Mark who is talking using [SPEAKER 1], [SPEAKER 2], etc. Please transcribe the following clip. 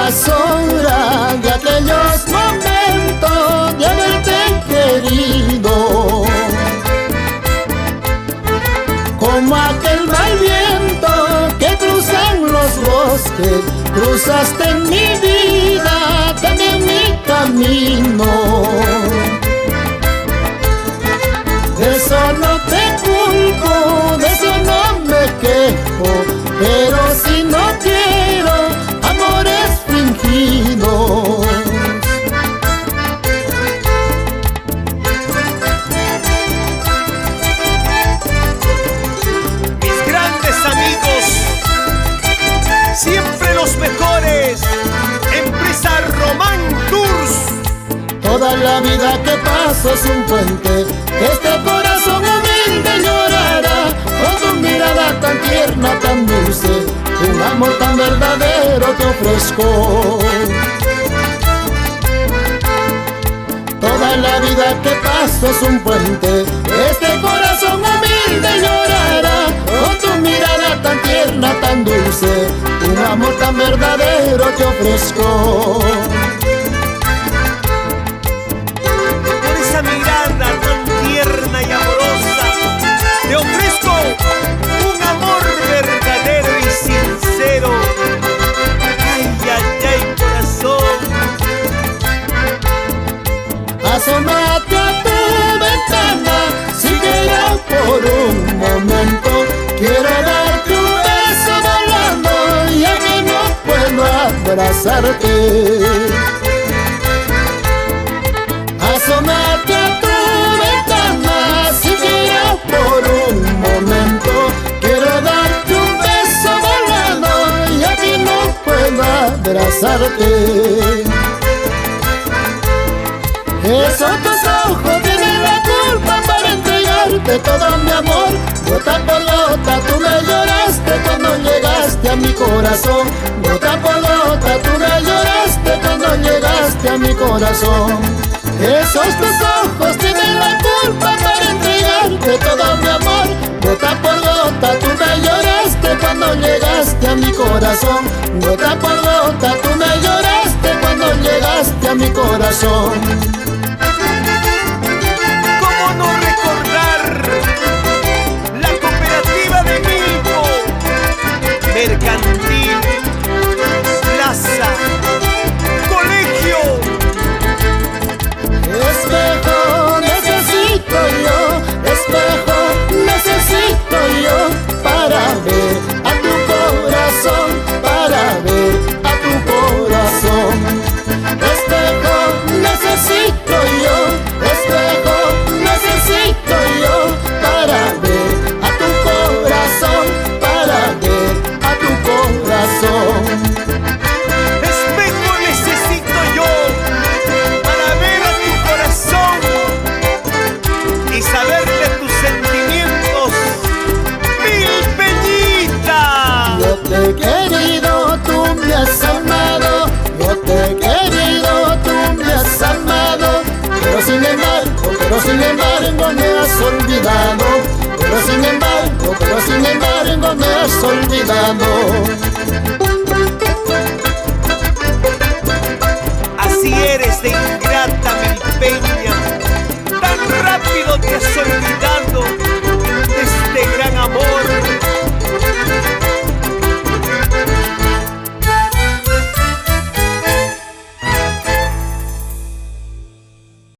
[SPEAKER 1] las horas de aquellos momentos de haberte querido. Como aquel mal viento que cruzan los bosques, cruzaste en mi vida, también mi camino. De eso no te culpo, de eso no me quejo, pero si no quiero amores fingidos.
[SPEAKER 2] Mis grandes amigos, siempre los mejores. Empresa Román Tours.
[SPEAKER 1] Toda la vida que paso es un puente, este corazón humilde llorará. Con tu mirada tan tierna, tan dulce, un amor tan verdadero te ofrezco. Toda la vida que paso es un puente, este corazón humilde llorará. Con tu mirada tan tierna, tan dulce, un amor tan verdadero te ofrezco.
[SPEAKER 2] Por esa mirada tan tierna y amorosa, te ofrezco un amor verdadero y sincero. Ay, ay, ay, corazón.
[SPEAKER 1] Asómate a tu ventana, síguela por un momento. Quiero darte un beso volando, ya que no puedo abrazarte. Asómate a tu ventana, síguela por un momento. Quiero darte un beso volando, ya que no puedo abrazarte. Esos tus ojos tienen la culpa para entregarte todo mi amor. Gota por gota tú me lloraste cuando llegaste a mi corazón. Gota por gota tú me lloraste cuando llegaste a mi corazón. Esos tus ojos tienen la culpa para entregarte todo mi amor. Gota por gota tú me lloraste cuando llegaste a mi corazón. Gota por gota tú me lloraste cuando llegaste a mi corazón.
[SPEAKER 2] ¿Cómo no recordar la cooperativa de Milpo? Mercantil, plaza, colegio.
[SPEAKER 1] Espejo necesito yo, espejo necesito yo, para ver a tu corazón, para ver a tu corazón. Espejo necesito yo, espejo necesito yo, para ver a tu corazón, para ver a tu corazón.
[SPEAKER 2] Espejo necesito yo para ver a tu corazón y saber de tus sentimientos, Milpeñita.
[SPEAKER 1] Yo te he querido, tú me has amado. Yo te he querido, tú me has amado. Pero sin embargo me has olvidado. Pero sin embargo me has olvidado.
[SPEAKER 2] Así eres de ingrata.